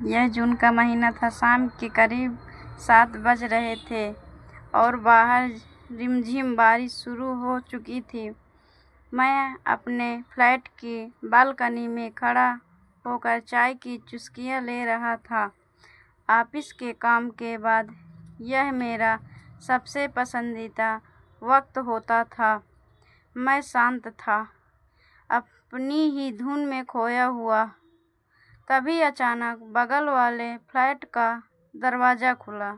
यह जून का महीना था। शाम के करीब 7 बज रहे थे और बाहर रिमझिम बारिश शुरू हो चुकी थी। मैं अपने फ्लैट की बालकनी में खड़ा होकर चाय की चुस्कियां ले रहा था। ऑफिस के काम के बाद यह मेरा सबसे पसंदीदा वक्त होता था। मैं शांत था, अपनी ही धुन में खोया हुआ। तभी अचानक बगल वाले फ्लैट का दरवाज़ा खुला।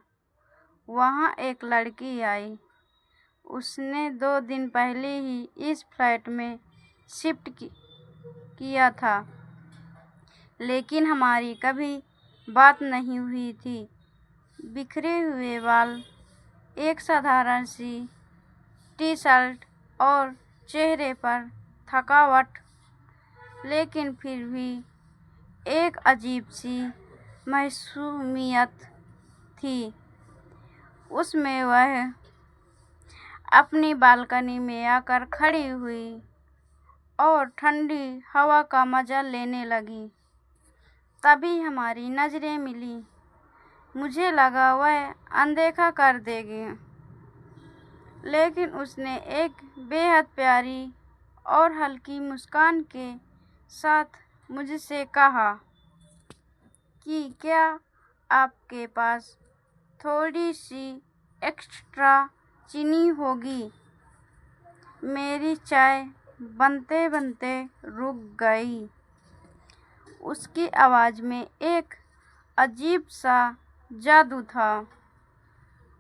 वहाँ एक लड़की आई। उसने 2 दिन पहले ही इस फ्लैट में शिफ्ट किया था, लेकिन हमारी कभी बात नहीं हुई थी। बिखरे हुए बाल, एक साधारण सी टी-शर्ट और चेहरे पर थकावट, लेकिन फिर भी एक अजीब सी मासूमियत थी उसमें। वह अपनी बालकनी में आकर खड़ी हुई और ठंडी हवा का मज़ा लेने लगी। तभी हमारी नज़रें मिली। मुझे लगा वह अनदेखा कर देगी, लेकिन उसने एक बेहद प्यारी और हल्की मुस्कान के साथ मुझसे कहा कि क्या आपके पास थोड़ी सी एक्स्ट्रा चीनी होगी। मेरी चाय बनते बनते रुक गई। उसकी आवाज़ में एक अजीब सा जादू था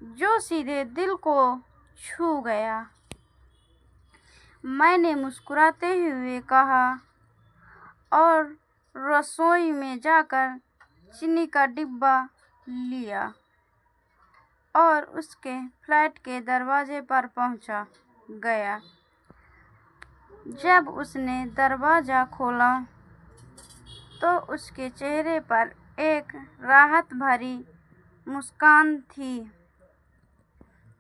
जो सीधे दिल को छू गया। मैंने मुस्कुराते हुए कहा और रसोई में जाकर चीनी का डिब्बा लिया और उसके फ्लैट के दरवाजे पर पहुंचा गया। जब उसने दरवाज़ा खोला तो उसके चेहरे पर एक राहत भरी मुस्कान थी।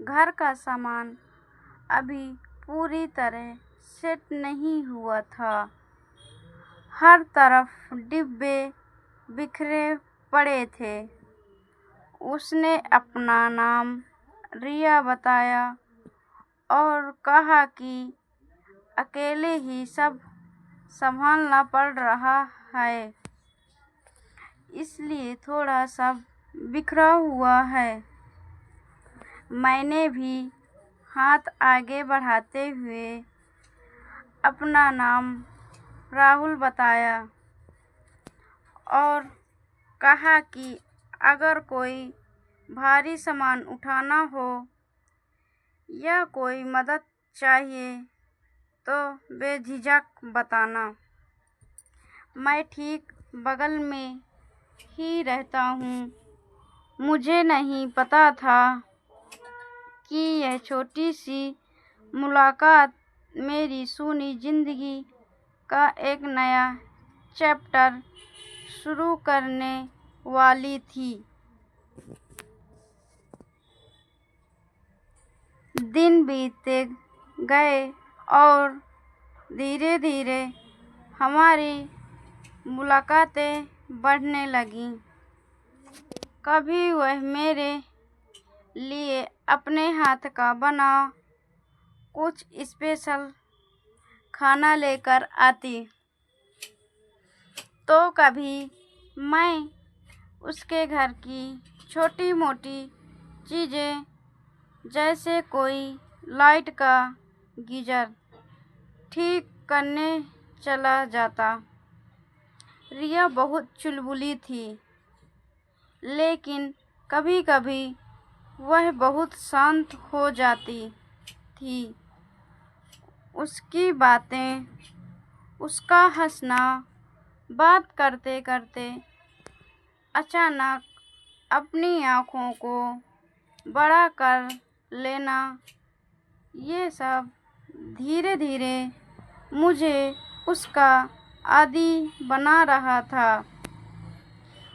घर का सामान अभी पूरी तरह सेट नहीं हुआ था। हर तरफ डिब्बे बिखरे पड़े थे। उसने अपना नाम रिया बताया और कहा कि अकेले ही सब संभालना पड़ रहा है, इसलिए थोड़ा सा बिखरा हुआ है। मैंने भी हाथ आगे बढ़ाते हुए अपना नाम राहुल बताया और कहा कि अगर कोई भारी सामान उठाना हो या कोई मदद चाहिए तो बेझिझक बताना। मैं ठीक बगल में ही रहता हूँ। मुझे नहीं पता था कि यह छोटी सी मुलाकात मेरी सूनी ज़िंदगी का एक नया चैप्टर शुरू करने वाली थी। दिन बीतते गए और धीरे धीरे हमारी मुलाकातें बढ़ने लगीं। कभी वह मेरे लिए अपने हाथ का बना कुछ स्पेशल खाना लेकर आती, तो कभी मैं उसके घर की छोटी मोटी चीज़ें जैसे कोई लाइट का गीज़र ठीक करने चला जाता। रिया बहुत चुलबुली थी, लेकिन कभी कभी वह बहुत शांत हो जाती थी। उसकी बातें, उसका हंसना, बात करते करते अचानक अपनी आँखों को बड़ा कर लेना, ये सब धीरे धीरे मुझे उसका आदी बना रहा था।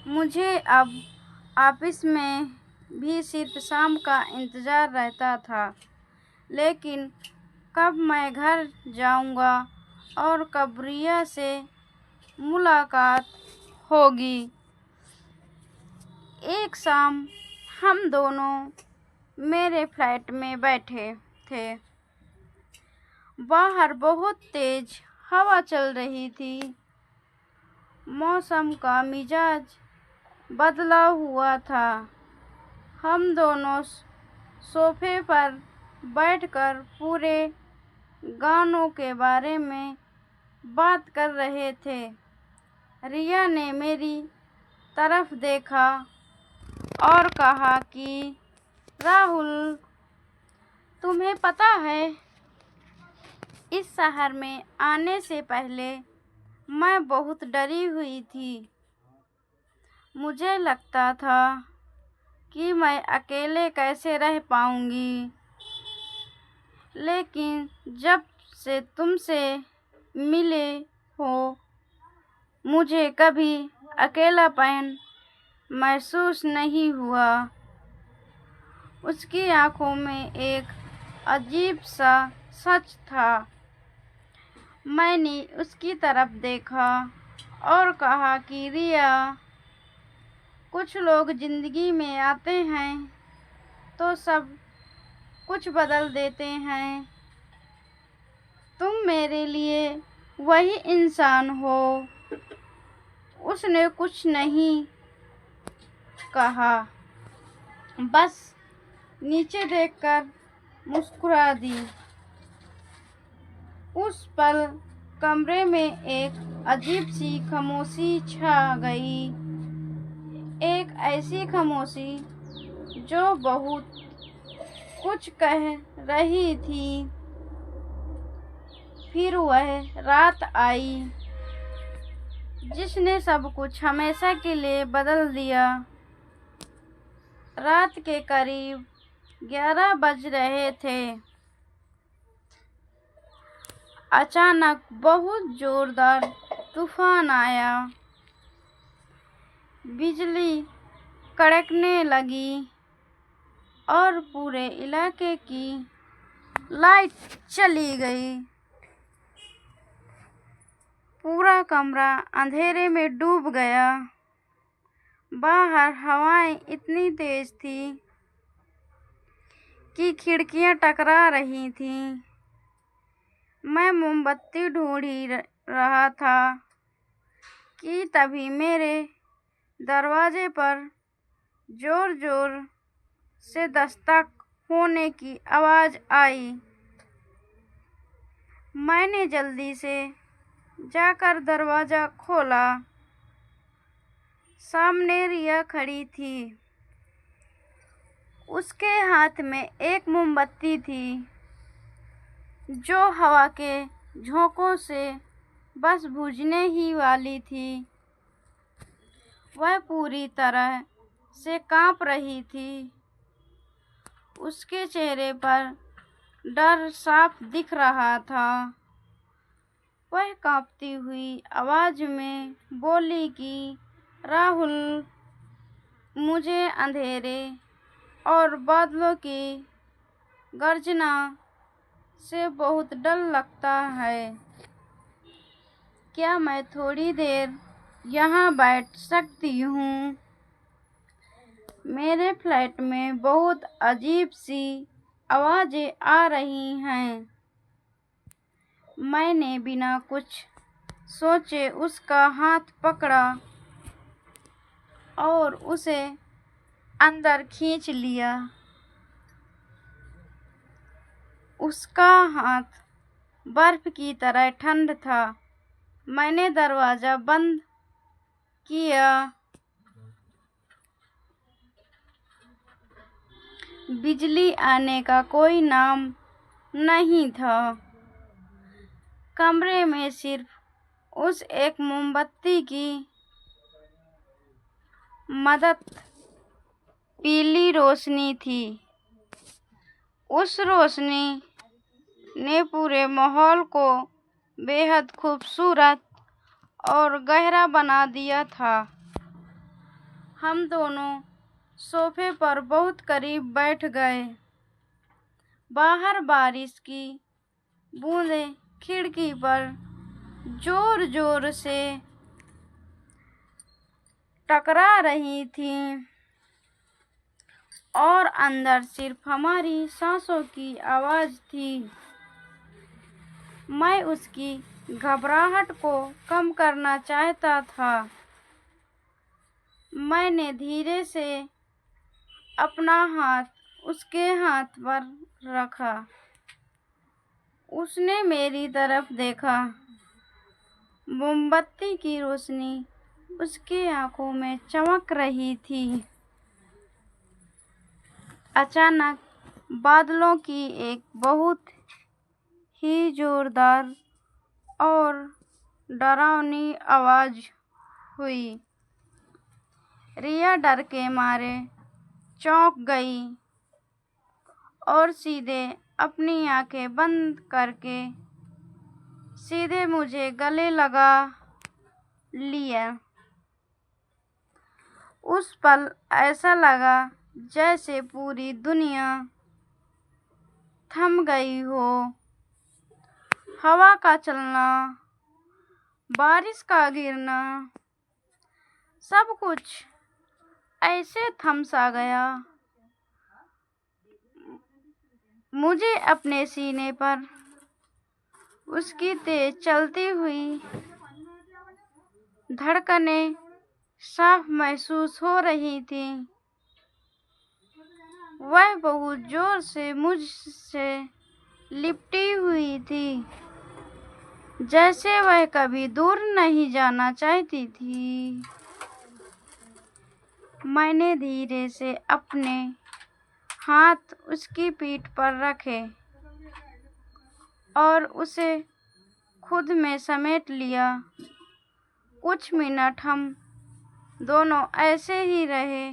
मुझे अब ऑफिस में भी सिर्फ शाम का इंतज़ार रहता था, लेकिन कब मैं घर जाऊंगा और कब रिया से मुलाकात होगी। एक शाम हम दोनों मेरे फ्लैट में बैठे थे। बाहर बहुत तेज हवा चल रही थी। मौसम का मिजाज बदला हुआ था। हम दोनों सोफे पर बैठकर पूरे गानों के बारे में बात कर रहे थे। रिया ने मेरी तरफ देखा और कहा कि राहुल, तुम्हें पता है, इस शहर में आने से पहले मैं बहुत डरी हुई थी। मुझे लगता था कि मैं अकेले कैसे रह पाऊंगी, लेकिन जब से तुमसे मिले हो मुझे कभी अकेलापन महसूस नहीं हुआ। उसकी आंखों में एक अजीब सा सच था। मैंने उसकी तरफ देखा और कहा कि रिया, कुछ लोग जिंदगी में आते हैं तो सब कुछ बदल देते हैं। तुम मेरे लिए वही इंसान हो। उसने कुछ नहीं कहा, बस नीचे देखकर मुस्कुरा दी। उस पल कमरे में एक अजीब सी खामोशी छा गई। एक ऐसी खामोशी जो बहुत कुछ कह रही थी। फिर वह रात आई जिसने सब कुछ हमेशा के लिए बदल दिया। रात के करीब 11 बज रहे थे। अचानक बहुत जोरदार तूफान आया। बिजली कड़कने लगी और पूरे इलाके की लाइट चली गई। पूरा कमरा अंधेरे में डूब गया। बाहर हवाएं इतनी तेज थी कि खिड़कियां टकरा रही थीं। मैं मोमबत्ती ढूंढ ही रहा था कि तभी मेरे दरवाजे पर जोर जोर से दस्तक होने की आवाज़ आई। मैंने जल्दी से जाकर दरवाज़ा खोला। सामने रिया खड़ी थी। उसके हाथ में एक मोमबत्ती थी जो हवा के झोंकों से बस बुझने ही वाली थी। वह पूरी तरह से कांप रही थी। उसके चेहरे पर डर साफ दिख रहा था। वह कांपती हुई आवाज में बोली कि राहुल, मुझे अंधेरे और बादलों की गर्जना से बहुत डर लगता है। क्या मैं थोड़ी देर यहाँ बैठ सकती हूँ? मेरे फ्लैट में बहुत अजीब सी आवाज़ें आ रही हैं। मैंने बिना कुछ सोचे उसका हाथ पकड़ा और उसे अंदर खींच लिया। उसका हाथ बर्फ की तरह ठंड था। मैंने दरवाज़ा बंद किया। बिजली आने का कोई नाम नहीं था। कमरे में सिर्फ उस एक मोमबत्ती की मदद पीली रोशनी थी। उस रोशनी ने पूरे माहौल को बेहद खूबसूरत और गहरा बना दिया था। हम दोनों सोफे पर बहुत करीब बैठ गए। बाहर बारिश की बूंदें खिड़की पर जोर जोर से टकरा रही थीं। और अंदर सिर्फ हमारी सांसों की आवाज़ थी। मैं उसकी घबराहट को कम करना चाहता था। मैंने धीरे से अपना हाथ उसके हाथ पर रखा। उसने मेरी तरफ देखा। मोमबत्ती की रोशनी उसकी आंखों में चमक रही थी। अचानक बादलों की एक बहुत ही जोरदार और डरावनी आवाज़ हुई। रिया डर के मारे चौंक गई और सीधे अपनी आंखें बंद करके सीधे मुझे गले लगा लिया। उस पल ऐसा लगा जैसे पूरी दुनिया थम गई हो। हवा का चलना, बारिश का गिरना, सब कुछ ऐसे थम सा गया। मुझे अपने सीने पर उसकी तेज चलती हुई धड़कनें साफ महसूस हो रही थी। वह बहुत जोर से मुझसे लिपटी हुई थी, जैसे वह कभी दूर नहीं जाना चाहती थी। मैंने धीरे से अपने हाथ उसकी पीठ पर रखे और उसे खुद में समेट लिया। कुछ मिनट हम दोनों ऐसे ही रहे।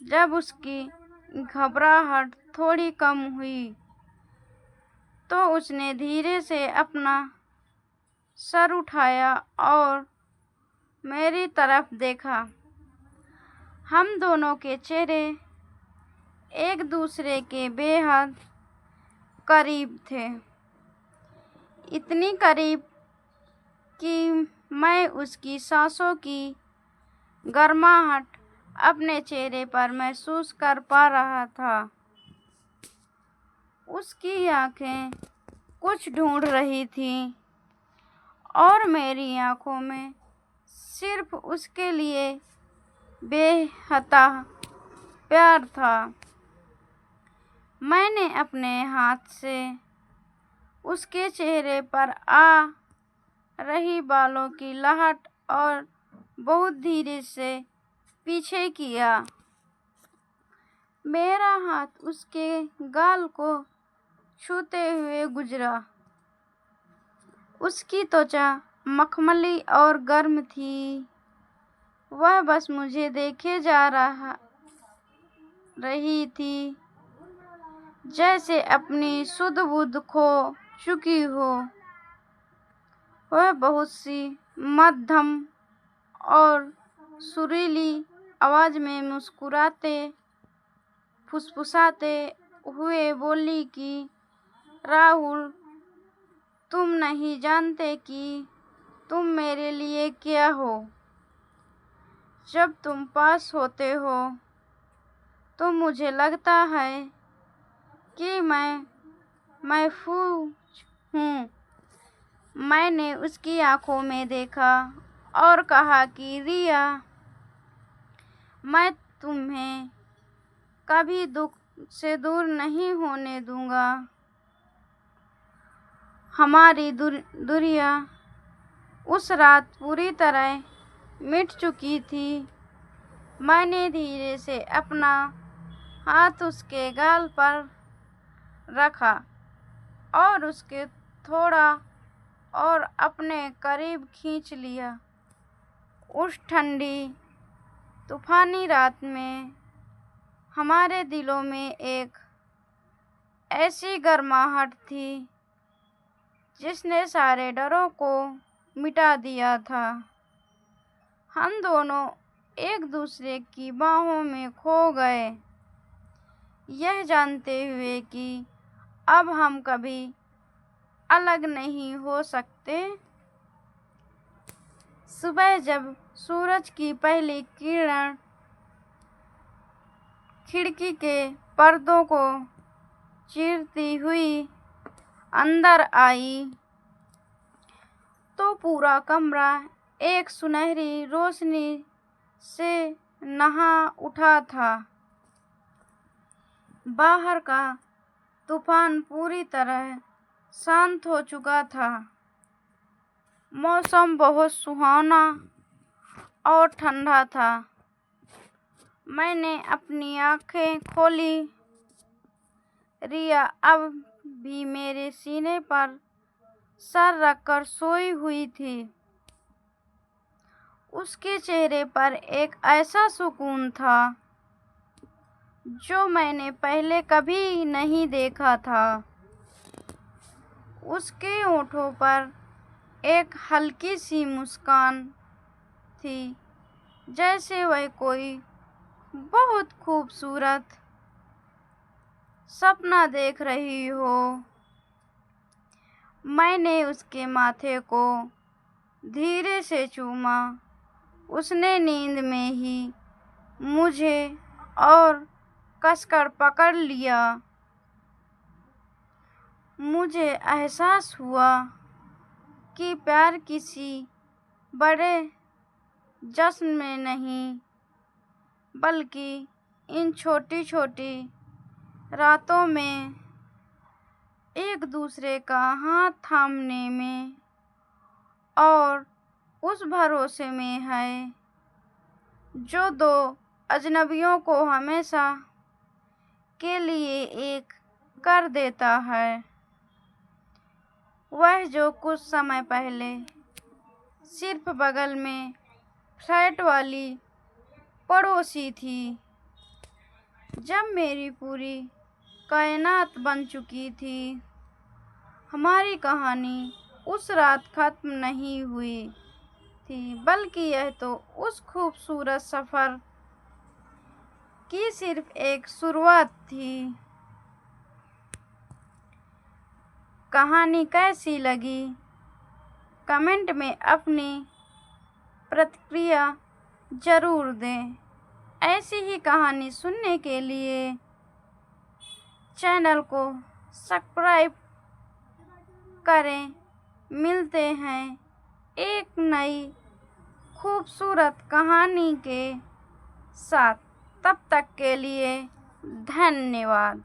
जब उसकी घबराहट थोड़ी कम हुई तो उसने धीरे से अपना सर उठाया और मेरी तरफ देखा। हम दोनों के चेहरे एक दूसरे के बेहद करीब थे, इतनी करीब कि मैं उसकी सांसों की गर्माहट अपने चेहरे पर महसूस कर पा रहा था। उसकी आंखें कुछ ढूंढ रही थीं और मेरी आंखों में सिर्फ उसके लिए बेहता प्यार था। मैंने अपने हाथ से उसके चेहरे पर आ रही बालों की लहट और बहुत धीरे से पीछे किया। मेरा हाथ उसके गाल को छूते हुए गुजरा। उसकी त्वचा मखमली और गर्म थी। वह बस मुझे देखे जा रही थी, जैसे अपनी सुध बुध खो चुकी हो। वह बहुत सी मध्यम और सुरीली आवाज़ में मुस्कुराते फुसफुसाते हुए बोली कि राहुल, तुम नहीं जानते कि तुम मेरे लिए क्या हो। जब तुम पास होते हो तो मुझे लगता है कि मैं महफूज हूँ। मैंने उसकी आंखों में देखा और कहा कि रिया, मैं तुम्हें कभी दुख से दूर नहीं होने दूंगा। हमारी दूरियां उस रात पूरी तरह मिट चुकी थी। मैंने धीरे से अपना हाथ उसके गाल पर रखा और उसके थोड़ा और अपने करीब खींच लिया। उस ठंडी तूफानी रात में हमारे दिलों में एक ऐसी गर्माहट थी जिसने सारे डरों को मिटा दिया था। हम दोनों एक दूसरे की बाहों में खो गए, यह जानते हुए कि अब हम कभी अलग नहीं हो सकते। सुबह जब सूरज की पहली किरण खिड़की के पर्दों को चीरती हुई अंदर आई तो पूरा कमरा एक सुनहरी रोशनी से नहा उठा था। बाहर का तूफान पूरी तरह शांत हो चुका था। मौसम बहुत सुहावना और ठंडा था। मैंने अपनी आंखें खोली। रिया अब भी मेरे सीने पर सर रखकर सोई हुई थी। उसके चेहरे पर एक ऐसा सुकून था जो मैंने पहले कभी नहीं देखा था। उसके होठों पर एक हल्की सी मुस्कान थी, जैसे वह कोई बहुत खूबसूरत सपना देख रही हो। मैंने उसके माथे को धीरे से चूमा। उसने नींद में ही मुझे और कसकर पकड़ लिया। मुझे एहसास हुआ कि प्यार किसी बड़े जश्न में नहीं, बल्कि इन छोटी छोटी रातों में एक दूसरे का हाथ थामने में और उस भरोसे में है जो दो अजनबियों को हमेशा के लिए एक कर देता है। वह जो कुछ समय पहले सिर्फ बगल में फ्लैट वाली पड़ोसी थी, जब मेरी पूरी कायनात बन चुकी थी। हमारी कहानी उस रात खत्म नहीं हुई थी, बल्कि यह तो उस खूबसूरत सफ़र की सिर्फ एक शुरुआत थी। कहानी कैसी लगी कमेंट में अपनी प्रतिक्रिया ज़रूर दें। ऐसी ही कहानी सुनने के लिए चैनल को सब्सक्राइब करें। मिलते हैं एक नई खूबसूरत कहानी के साथ। तब तक के लिए धन्यवाद।